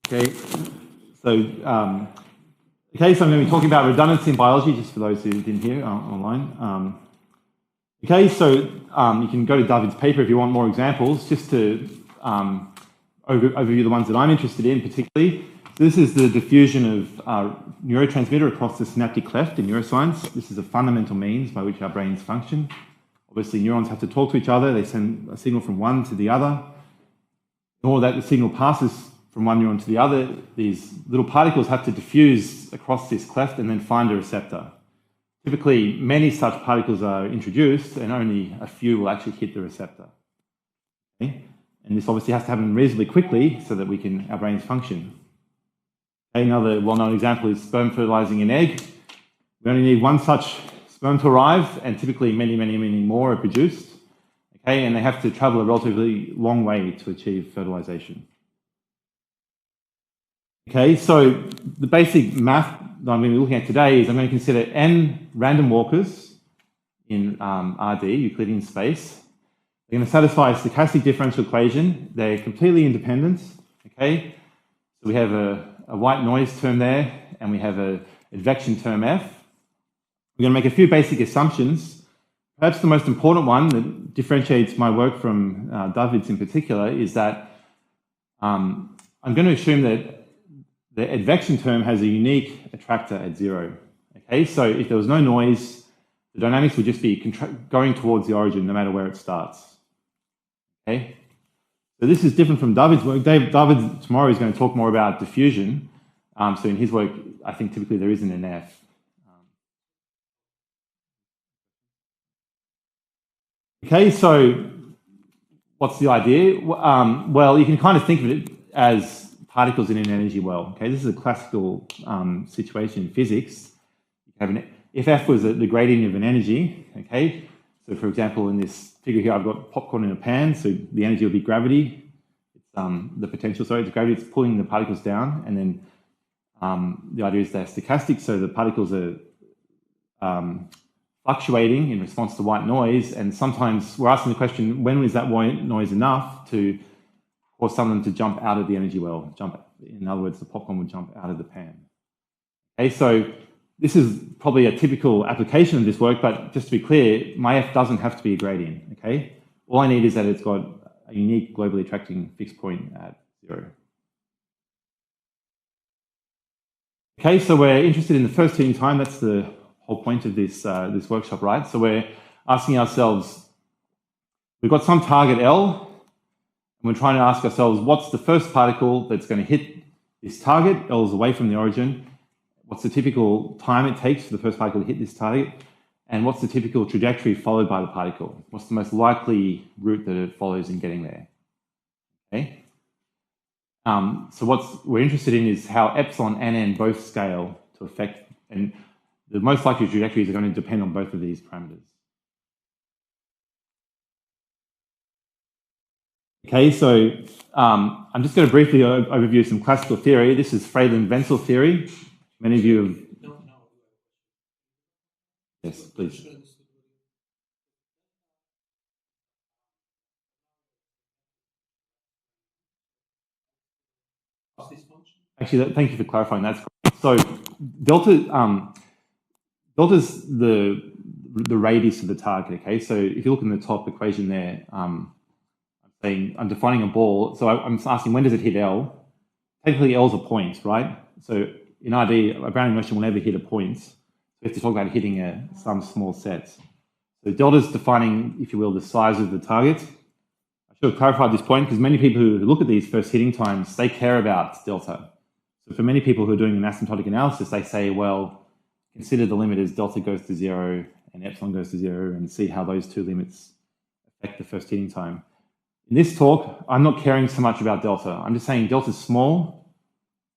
Okay, so I'm going to be talking about redundancy in biology, just for those who didn't hear online. Okay, so you can go to David's paper if you want more examples, just to overview the ones that I'm interested in particularly. This is the diffusion of neurotransmitter across the synaptic cleft in neuroscience. This is a fundamental means by which our brains function. Obviously, neurons have to talk to each other. They send a signal from one to the other. In order that the signal passes from one neuron to the other, these little particles have to diffuse across this cleft and then find a receptor. Typically, many such particles are introduced and only a few will actually hit the receptor. Okay? And this obviously has to happen reasonably quickly so that our brains function. Okay, another well-known example is sperm fertilizing an egg. We only need one such sperm to arrive, and typically many more are produced. Okay, and they have to travel a relatively long way to achieve fertilization. Okay, so the basic math that I'm going to be looking at today is I'm going to consider n random walkers in RD, Euclidean space. They're going to satisfy a stochastic differential equation. They're completely independent. Okay, so we have a white noise term there, and we have an advection term f. We're going to make a few basic assumptions. Perhaps the most important one that differentiates my work from David's in particular is that I'm going to assume that the advection term has a unique attractor at 0. Okay, so if there was no noise, the dynamics would just be going towards the origin no matter where it starts. Okay, so this is different from David's work. David tomorrow is going to talk more about diffusion. So in his work, I think typically there isn't an F. Okay, so what's the idea? Well, you can kind of think of it as particles in an energy well. Okay, this is a classical situation in physics. You have if F was the gradient of an energy, okay, so for example, in this figure here, I've got popcorn in a pan, so the energy will be gravity. It's the potential, sorry, it's gravity, it's pulling the particles down, and then the idea is they're stochastic, so the particles are fluctuating in response to white noise, and sometimes we're asking the question, when is that white noise enough to cause someone to jump out of the energy well? In other words, the popcorn would jump out of the pan. Okay, so this is probably a typical application of this work, but just to be clear, my F doesn't have to be a gradient. Okay, all I need is that it's got a unique globally attracting fixed point at 0. Okay, so we're interested in the first heating time. That's the whole point of this workshop, right? So we're asking ourselves, we've got some target L, and we're trying to ask ourselves, what's the first particle that's going to hit this target? L is away from the origin. What's the typical time it takes for the first particle to hit this target? And what's the typical trajectory followed by the particle? What's the most likely route that it follows in getting there? Okay. So what we're interested in is how epsilon and n both scale to affect, and the most likely trajectories are going to depend on both of these parameters. Okay, so I'm just going to briefly overview some classical theory. This is Freyland-Wenzel theory. Many of you have... Yes, please. Actually, thank you for clarifying. That's correct. So delta's the radius of the target. Okay, so if you look in the top equation there, I'm defining a ball. So I'm asking, when does it hit L? Technically, L is a point, right? So in RD, a Brownian motion will never hit a point. So we have to talk about hitting some small set. So delta is defining, if you will, the size of the target. I should have clarified this point because many people who look at these first hitting times, they care about delta. So for many people who are doing an asymptotic analysis, they say, well, consider the limit as delta goes to 0 and epsilon goes to 0 and see how those two limits affect the first hitting time. In this talk, I'm not caring so much about delta. I'm just saying delta is small,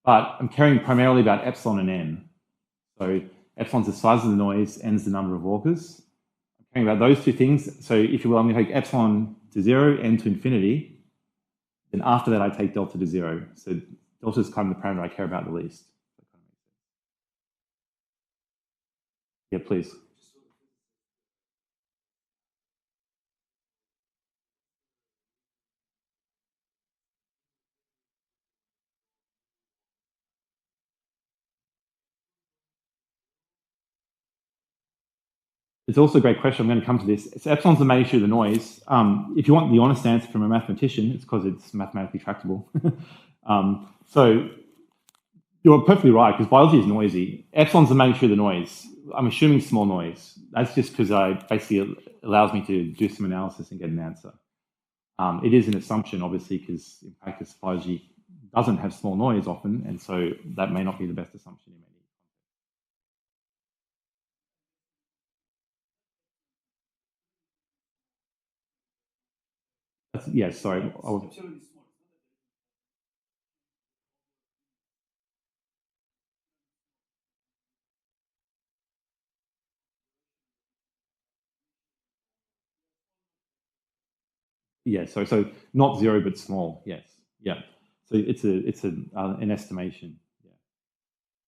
but I'm caring primarily about epsilon and n. So epsilon's the size of the noise, n is the number of walkers. I'm caring about those two things. So if you will, I'm going to take epsilon to 0, n to infinity. Then after that, I take delta to 0. So delta is kind of the parameter I care about the least. Yeah, please. it's also a great question. I'm going to come to this. So epsilon's the magnitude of the noise. If you want the honest answer from a mathematician, it's because it's mathematically tractable. So you're perfectly right, because biology is noisy. Epsilon's the magnitude of the noise. I'm assuming small noise. That's just because basically allows me to do some analysis and get an answer. It is an assumption, obviously, because in practice, biology doesn't have small noise often, and so that may not be the best assumption in many. Yes, sorry. Yeah, so not zero, but small. Yes, yeah. So it's an estimation. Yeah.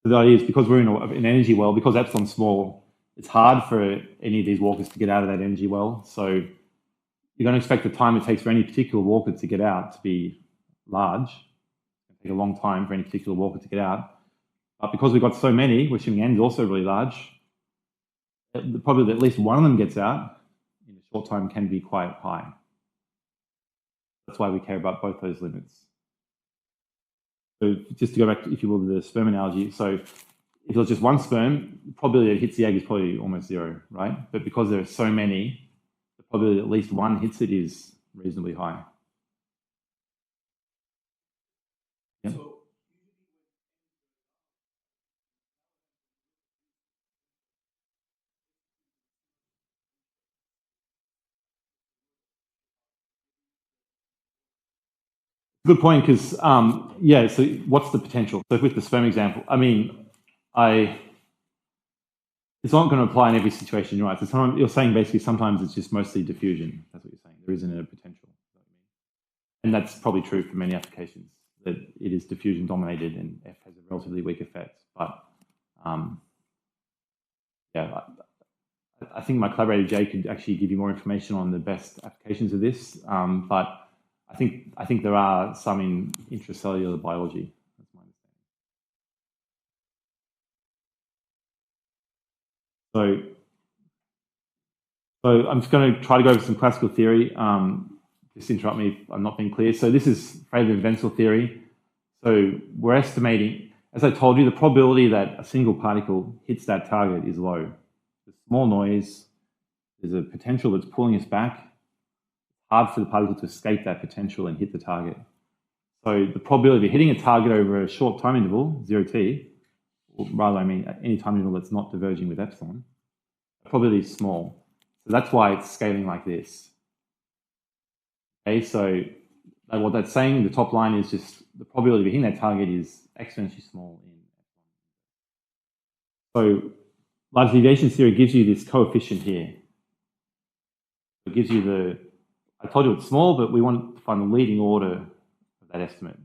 So the idea is because we're in an energy well, because epsilon's small, it's hard for any of these walkers to get out of that energy well. So you're going to expect the time it takes for any particular walker to get out to be large. It's going to take a long time for any particular walker to get out. But because we've got so many, we're assuming n is also really large, probably at least one of them gets out in a short time can be quite high. That's why we care about both those limits. So just to go back, if you will, to the sperm analogy. So if there's just one sperm, the probability it hits the egg is probably almost zero, right? But because there are so many, the probability that at least one hits it is reasonably high. Yep. Good point, because yeah. So what's the potential? So with the sperm example, I mean, it's not going to apply in every situation, right? So you're saying basically sometimes it's just mostly diffusion. That's what you're saying. There isn't a potential, and that's probably true for many applications. That it is diffusion dominated, and F has a relatively weak effect. But yeah, I think my collaborator Jay could actually give you more information on the best applications of this. But I think there are some in intracellular biology. That's my understanding. So I'm just going to try to go over some classical theory. Just interrupt me if I'm not being clear. So this is Fraser-Wenzel theory. So we're estimating, as I told you, the probability that a single particle hits that target is low. There's small noise. There's a potential that's pulling us back. It's hard for the particle to escape that potential and hit the target. So the probability of hitting a target over a short time interval, 0t, or rather, I mean, any time interval that's not diverging with epsilon, the probability is small. So that's why it's scaling like this. Okay, so what that's saying, the top line is just the probability of hitting that target is exponentially small in epsilon. So large deviation theory gives you this coefficient here. It gives you I told you it's small, but we want to find the leading order of that estimate.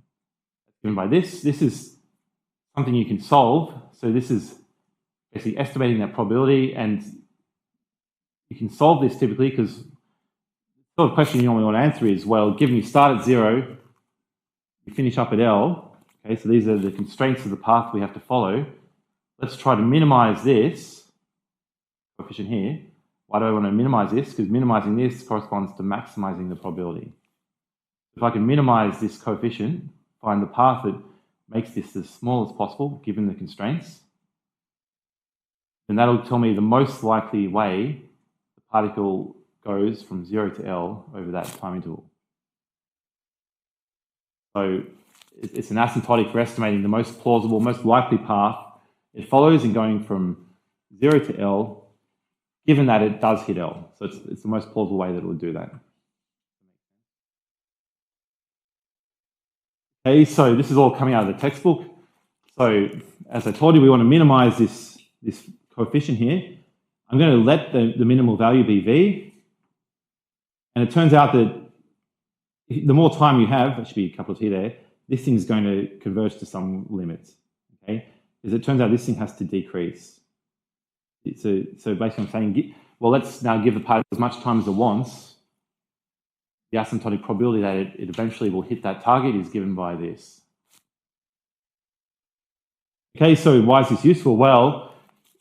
It's given by this. This is something you can solve. So this is basically estimating that probability, and you can solve this typically because the sort of question you normally want to answer is, well, given you start at 0, you finish up at L, okay, so these are the constraints of the path we have to follow. Let's try to minimize this coefficient here. Why do I want to minimize this? Because minimizing this corresponds to maximizing the probability. If I can minimize this coefficient, find the path that makes this as small as possible, given the constraints, then that'll tell me the most likely way the particle goes from 0 to L over that time interval. So it's an asymptotic for estimating the most plausible, most likely path it follows in going from 0 to L, given that it does hit L. So it's the most plausible way that it would do that. Okay, so this is all coming out of the textbook. So as I told you, we want to minimize this coefficient here. I'm going to let the minimal value be V. And it turns out that the more time you have, there should be a couple of T there, this thing is going to converge to some limits. Okay, because it turns out this thing has to decrease. So basically I'm saying, well, let's now give the particle as much time as it wants. The asymptotic probability that it eventually will hit that target is given by this. Okay, so why is this useful? Well,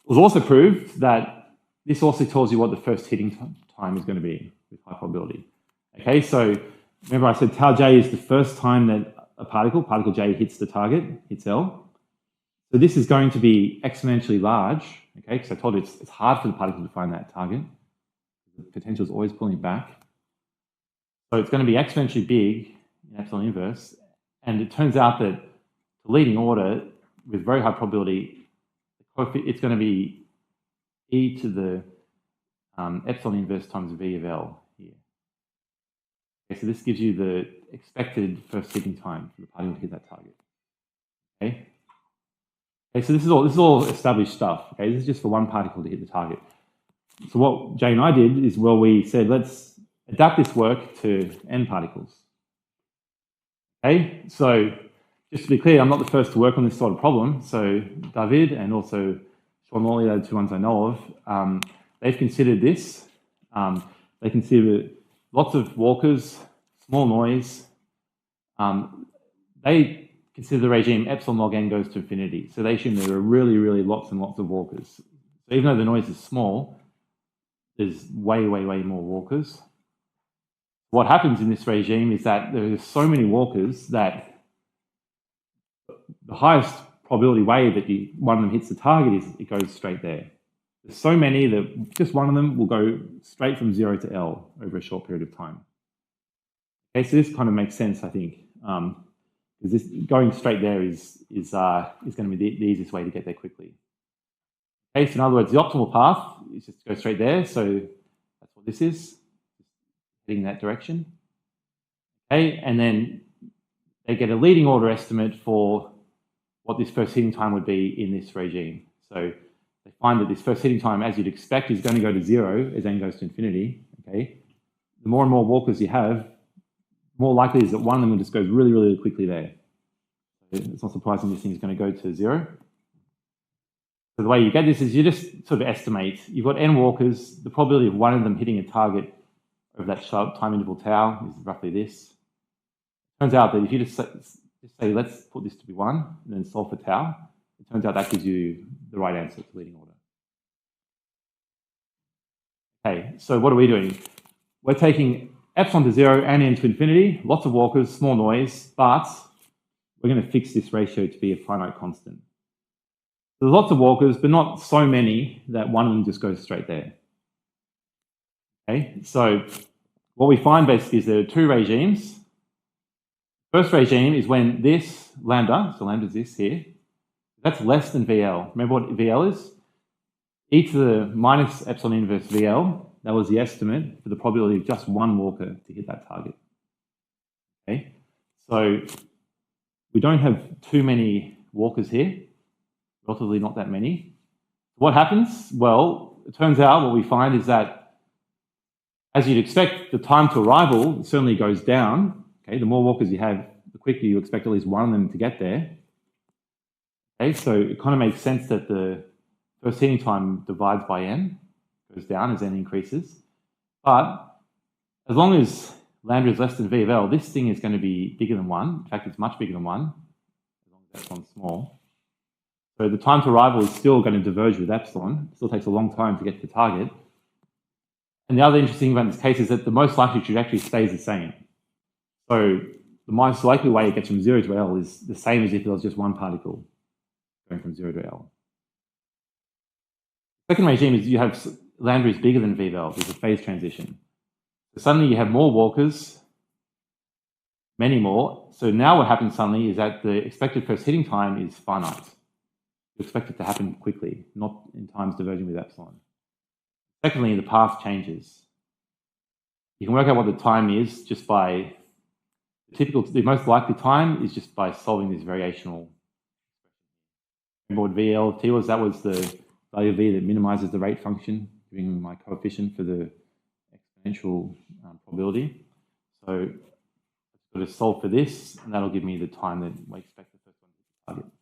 it was also proved that this also tells you what the first hitting time is going to be with high probability. Okay, so remember I said tau j is the first time that a particle j hits the target, hits L. So this is going to be exponentially large, okay, because I told you it's hard for the particle to find that target. The potential is always pulling back. So it's going to be exponentially big in epsilon inverse. And it turns out that the leading order with very high probability, it's going to be e to the epsilon inverse times v of L here. Okay, so this gives you the expected first hitting time for the particle to hit that target. Okay. Okay, so this is all established stuff. Okay, this is just for one particle to hit the target. So what Jay and I did is, well, we said let's adapt this work to n particles. Okay, so just to be clear, I'm not the first to work on this sort of problem. So David and also Sean Morley are the two ones I know of. They've considered this. They consider lots of walkers, small noise. They consider the regime epsilon log n goes to infinity. So they assume there are really, really lots and lots of walkers. So even though the noise is small, there's way, way, way more walkers. What happens in this regime is that there are so many walkers that the highest probability way that one of them hits the target is it goes straight there. There's so many that just one of them will go straight from 0 to L over a short period of time. Okay, so this kind of makes sense, I think, because this going straight there is going to be the easiest way to get there quickly. Okay, so in other words, the optimal path is just to go straight there. So that's what this is, heading in that direction. Okay, and then they get a leading order estimate for what this first hitting time would be in this regime. So they find that this first hitting time, as you'd expect, is going to go to 0 as n goes to infinity. Okay, the more and more walkers you have, the more likely is that one of them will just go really, really quickly there. It's not surprising this thing is going to go to 0. So the way you get this is you just sort of estimate. You've got n walkers. The probability of one of them hitting a target over that sharp time interval tau is roughly this. Turns out that if you just say let's put this to be 1 and then solve for tau, it turns out that gives you the right answer to leading order. Okay, so what are we doing? We're taking epsilon to 0 and n to infinity, lots of walkers, small noise, but we're going to fix this ratio to be a finite constant. There's lots of walkers, but not so many that one of them just goes straight there. Okay, so what we find basically is there are two regimes. First regime is when this lambda, so lambda is this here, that's less than VL. Remember what VL is? E to the minus epsilon inverse VL, that was the estimate for the probability of just one walker to hit that target. Okay, so we don't have too many walkers here, relatively not that many. What happens? Well, it turns out what we find is that, as you'd expect, the time to arrival certainly goes down. Okay, the more walkers you have, the quicker you expect at least one of them to get there. Okay, so it kind of makes sense that the first hitting time divides by n, goes down as n increases. But as long as lambda is less than v of L, this thing is going to be bigger than 1. In fact, it's much bigger than 1, as long as epsilon's small. So the time to arrival is still going to diverge with epsilon. It still takes a long time to get to the target. And the other interesting thing about this case is that the most likely trajectory stays the same. So the most likely way it gets from 0 to L is the same as if there was just one particle going from 0 to L. Second regime is you have lambda is bigger than v of L. There's a phase transition. So suddenly you have more walkers, many more. So now what happens suddenly is that the expected first hitting time is finite. You expect it to happen quickly, not in times diverging with epsilon. Secondly, the path changes. You can work out what the time is just by the most likely time is just by solving this variational. Remember what VLT was? That was the value of V that minimizes the rate function, giving my coefficient for the exponential probability. So I'm going to solve for this, and that'll give me the time that we expect the first one to hit the target.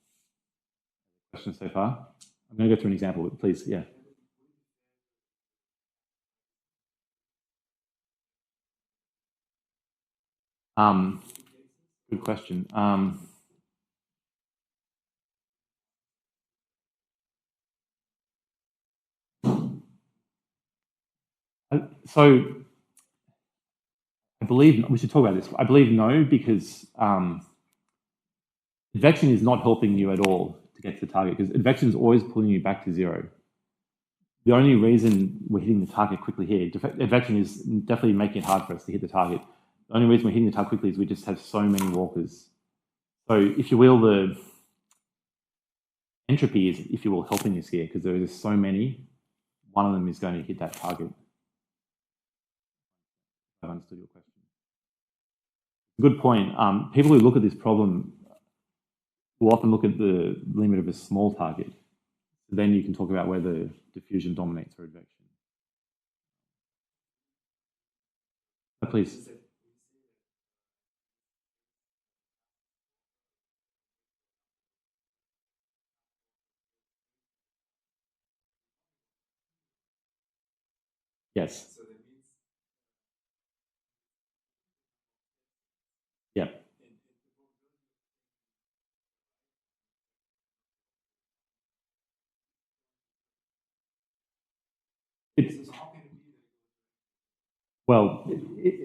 Questions so far? I'm going to go through an example, but please, yeah. Good question. So I believe, we should talk about this. I believe no, because advection is not helping you at all to get to the target, because advection is always pulling you back to zero. The only reason we're hitting the target quickly here, advection is definitely making it hard for us to hit the target. The only reason we're hitting the target quickly is we just have so many walkers. So if you will, the entropy is, if you will, helping us here, because there are just so many. One of them is going to hit that target. I've understood your question. Good point. People who look at this problem will often look at the limit of a small target. So then you can talk about whether diffusion dominates or advection. Oh, please. Yes. Yeah. Well,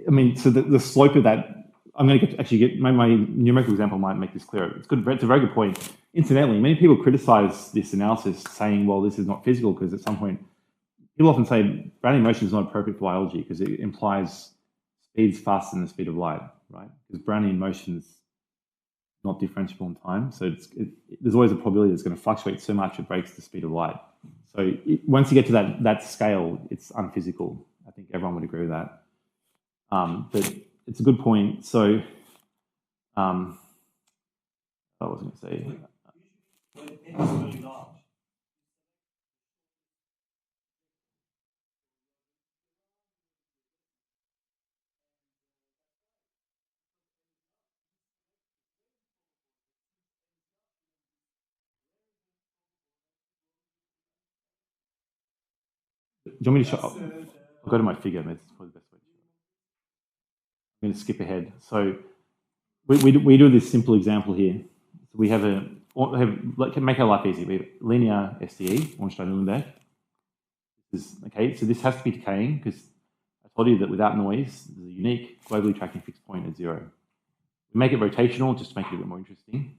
I mean, so the slope of that, I'm going to actually get my numerical example might make this clearer. It's good. It's a very good point. Incidentally, many people criticize this analysis, saying, "Well, this is not physical," because at some point, people often say Brownian motion is not appropriate for biology because it implies speeds faster than the speed of light, right? Because Brownian motion is not differentiable in time, so there's always a probability it's going to fluctuate so much it breaks the speed of light. So once you get to that scale, it's unphysical. I think everyone would agree with that. But it's a good point. So I was going to say. Do you want me to show? I'll go to my figure. That's probably the best way to show it. I'm going to skip ahead. So we do this simple example here. So we have make our life easy. We have linear SDE, Ornstein-Uhlenbeck. Okay, so this has to be decaying because I told you that without noise, there's a unique globally tracking fixed point at zero. We make it rotational just to make it a bit more interesting.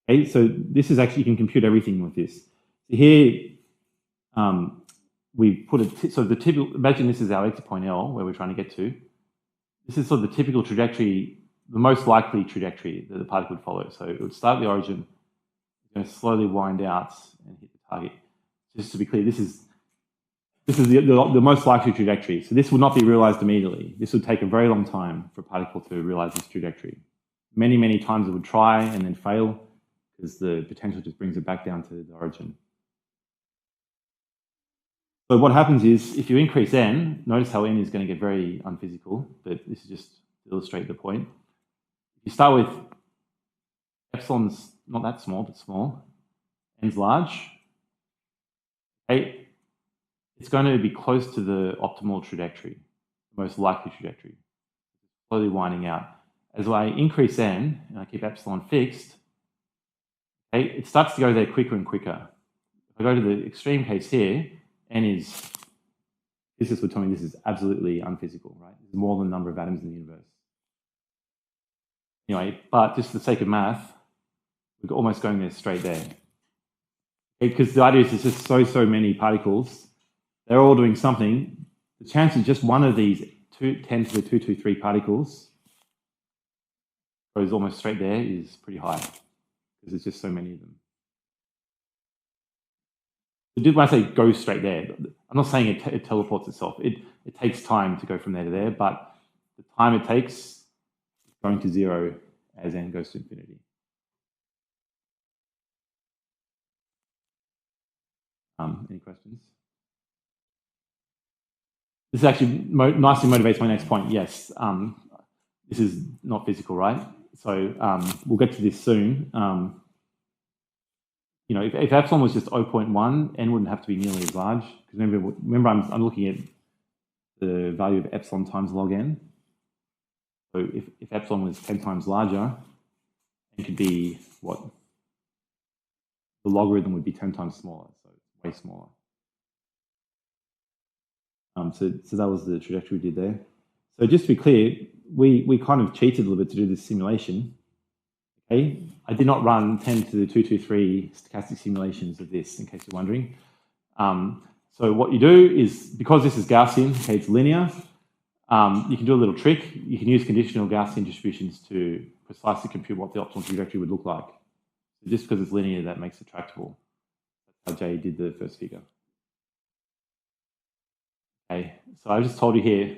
Okay, so this is actually, you can compute everything with this. So here, we put so the typical, imagine this is our exit point L, where we're trying to get to. This is sort of the typical trajectory, the most likely trajectory that the particle would follow. So it would start at the origin, it's going to slowly wind out and hit the target. Just to be clear, this is the most likely trajectory. So this will not be realized immediately. This would take a very long time for a particle to realize this trajectory. Many, many times it would try and then fail because the potential just brings it back down to the origin. So what happens is, if you increase n, notice how n is going to get very unphysical, but this is just to illustrate the point. If you start with epsilon's not that small, but small, n's large, okay, it's going to be close to the optimal trajectory, the most likely trajectory, slowly winding out. As I increase n, and I keep epsilon fixed, okay, it starts to go there quicker and quicker. If I go to the extreme case here, n is, physicists would tell me this is absolutely unphysical, right? There's more than the number of atoms in the universe. Anyway, but just for the sake of math, we're almost going there straight there. Because the idea is there's just so many particles. They're all doing something. The chance of just one of these 10 to the 223 particles goes almost straight there is pretty high because there's just so many of them. When I say go straight there, I'm not saying it teleports itself. It takes time to go from there to there, but the time it takes is going to zero as n goes to infinity. Any questions? This actually nicely motivates my next point. Yes, this is not physical, right? So we'll get to this soon. You know, if epsilon was just 0.1, n wouldn't have to be nearly as large. Because remember I'm looking at the value of epsilon times log n. So if epsilon was 10 times larger, it could be what? The logarithm would be 10 times smaller, so way smaller. So that was the trajectory we did there. So just to be clear, we kind of cheated a little bit to do this simulation. Okay, I did not run 10 to the 223 stochastic simulations of this, in case you're wondering. So what you do is, because this is Gaussian, okay, it's linear, you can do a little trick. You can use conditional Gaussian distributions to precisely compute what the optimal trajectory would look like. So just because it's linear, that makes it tractable. That's how Jay did the first figure. Okay, so I just told you here,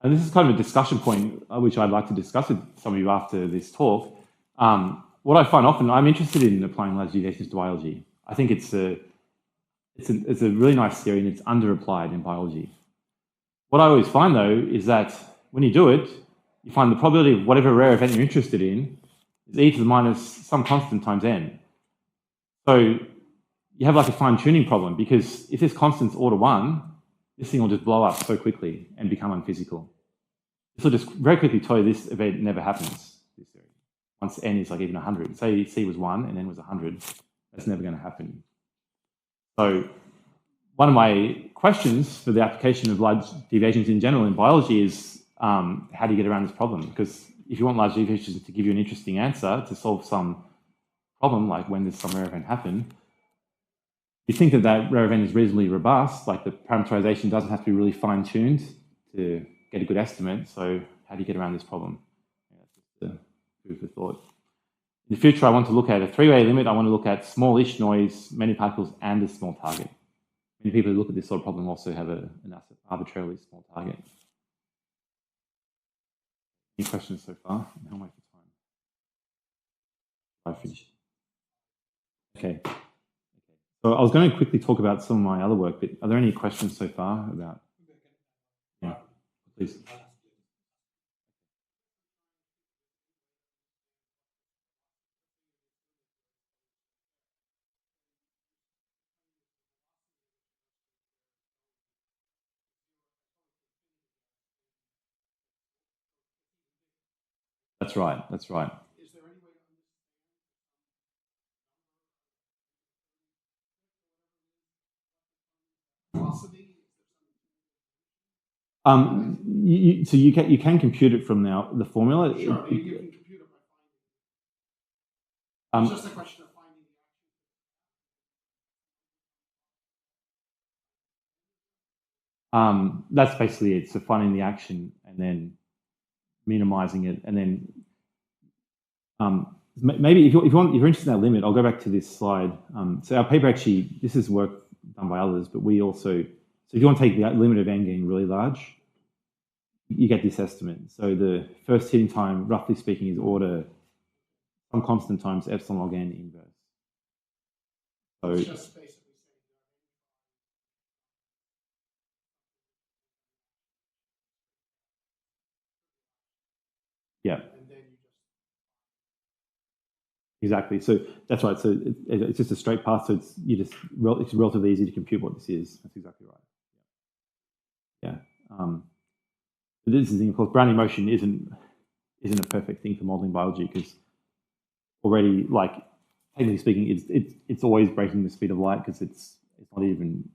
and this is kind of a discussion point which I'd like to discuss with some of you after this talk. What I find often, I'm interested in applying large deviations to biology. I think it's a really nice theory and it's underapplied in biology. What I always find though is that when you do it, you find the probability of whatever rare event you're interested in is e to the minus some constant times n. So you have like a fine-tuning problem, because if this constant's order 1, this thing will just blow up so quickly and become unphysical. This will just very quickly tell you this event never happens, this theory. Once n is like even 100. Say c was 1 and n was 100, that's never going to happen. So one of my questions for the application of large deviations in general in biology is how do you get around this problem? Because if you want large deviations to give you an interesting answer to solve some problem, like when does some rare event happen, you think that that rare event is reasonably robust, like the parameterization doesn't have to be really fine-tuned to get a good estimate. So how do you get around this problem? That's just a food for thought. In the future, I want to look at a three-way limit. I want to look at smallish noise, many particles, and a small target. Many people who look at this sort of problem also have an arbitrarily small target. Any questions so far? How am I for time? I finished. Okay. So I was going to quickly talk about some of my other work, but are there any questions so far about? Yeah, please. That's right. That's right. Is there any way to understand velocity? So you can compute it from now the formula. Sure, you can compute it by finding. It's just a question of finding the action. That's basically it. So finding the action and then minimizing it, and then maybe if you're interested in that limit, I'll go back to this slide. So our paper actually, this is work done by others, but we also, so if you want to take the limit of n getting really large, you get this estimate. So the first hitting time, roughly speaking, is order some constant times epsilon log n inverse. So it's just basically yeah. And then you just exactly. So that's right. So it's just a straight path. So it's relatively easy to compute what this is. That's exactly right. Yeah. But this is the thing, of course, Brownian motion isn't a perfect thing for modeling biology, because already, like, technically speaking, it's always breaking the speed of light, because it's not even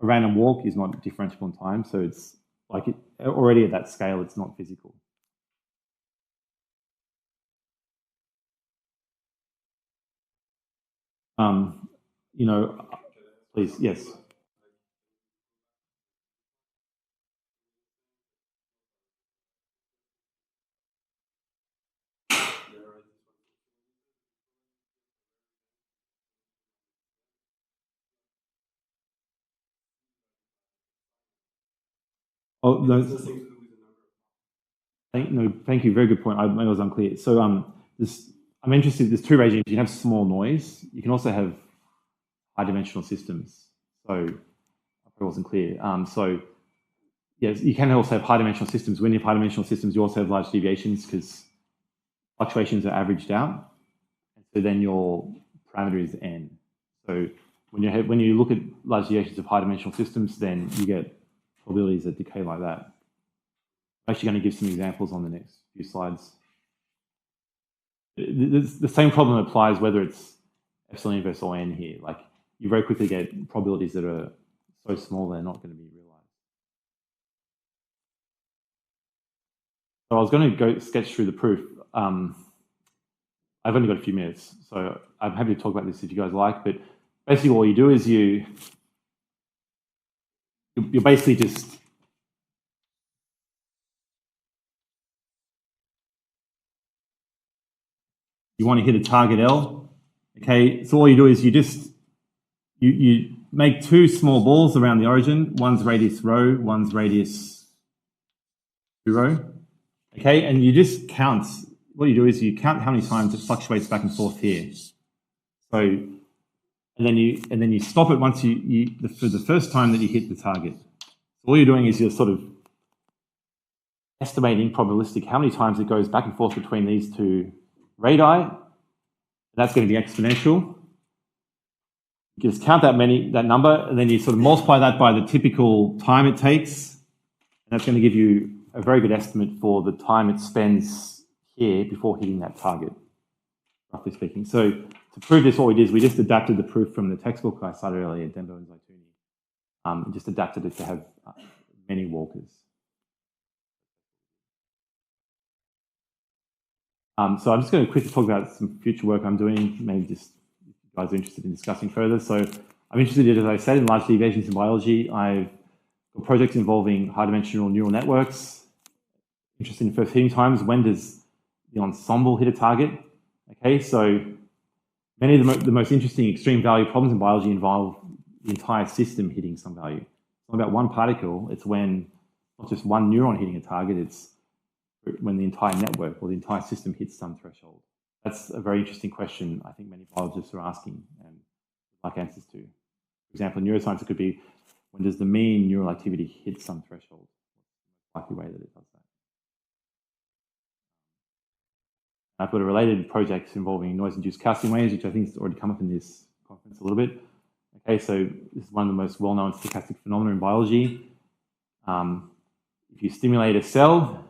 a random walk is not differentiable in time. So it's like already at that scale, it's not physical. You know, please, yes. Oh, no. Thank you. Very good point. I was unclear. So I'm interested. There's two regimes. You can have small noise. You can also have high-dimensional systems. So I wasn't clear. So yes, you can also have high-dimensional systems. When you have high-dimensional systems, you also have large deviations, because fluctuations are averaged out. And so then your parameter is n. So when you look at large deviations of high-dimensional systems, then you get probabilities that decay like that. I'm actually going to give some examples on the next few slides. The same problem applies whether it's epsilon inverse or n here. Like, you very quickly get probabilities that are so small they're not going to be realized. So I was going to go sketch through the proof. I've only got a few minutes, so I'm happy to talk about this if you guys like. But basically, all you do is you're basically just you want to hit a target L. Okay, so all you do is you make two small balls around the origin. One's radius rho, one's radius 2 rho. Okay, and you just count. What you do is you count how many times it fluctuates back and forth here. So, and then you stop it once for the first time that you hit the target. So all you're doing is you're sort of estimating probabilistic how many times it goes back and forth between these two radii. That's going to be exponential. You just count that number, and then you sort of multiply that by the typical time it takes, and that's going to give you a very good estimate for the time it spends here before hitting that target, roughly speaking. So to prove this, what we did is we just adapted the proof from the textbook I cited earlier, Dembo and Zaituni, just adapted it to have many walkers. So I'm just going to quickly talk about some future work I'm doing, maybe just if you guys are interested in discussing further. So I'm interested, as I said, in large deviations in biology. I've got projects involving high-dimensional neural networks. Interested in first hitting times. When does the ensemble hit a target? Okay, so many of the most interesting extreme value problems in biology involve the entire system hitting some value. It's not about one particle. It's when not just one neuron hitting a target, it's when the entire network or the entire system hits some threshold. That's a very interesting question I think many biologists are asking and like answers to. For example, in neuroscience, it could be, when does the mean neural activity hit some threshold? What's the likely way that it does that? I've got a related project involving noise-induced calcium waves, which I think has already come up in this conference a little bit. Okay, so this is one of the most well-known stochastic phenomena in biology. If you stimulate a cell,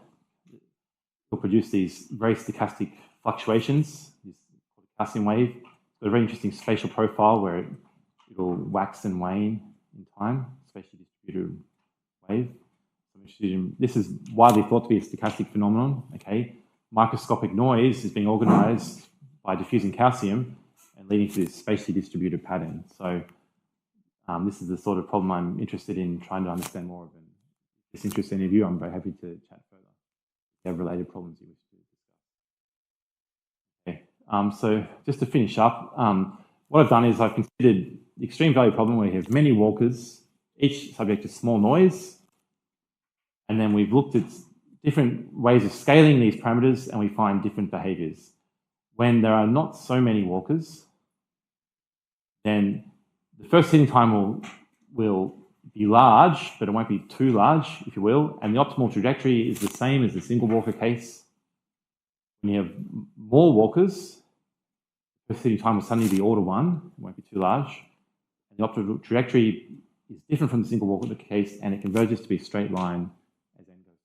will produce these very stochastic fluctuations, this calcium wave. It's got a very interesting spatial profile where it'll wax and wane in time, spatially distributed wave. This is widely thought to be a stochastic phenomenon. Okay, microscopic noise is being organized by diffusing calcium and leading to this spatially distributed pattern. So this is the sort of problem I'm interested in trying to understand more of. And if this interests any of you, I'm very happy to chat further. You have related problems you wish to discuss. Okay, so just to finish up, what I've done is I've considered the extreme value problem where you have many walkers, each subject to small noise, and then we've looked at different ways of scaling these parameters and we find different behaviors. When there are not so many walkers, then the first hitting time will be large, but it won't be too large, if you will, and the optimal trajectory is the same as the single walker case. When you have more walkers, the first hitting time will suddenly be order 1, it won't be too large, and the optimal trajectory is different from the single walker case, and it converges to be a straight line as n goes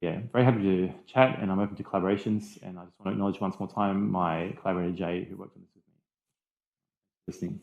to. Yeah, very happy to chat, and I'm open to collaborations, and I just want to acknowledge once more time my collaborator Jay, who worked on this with me. Listening.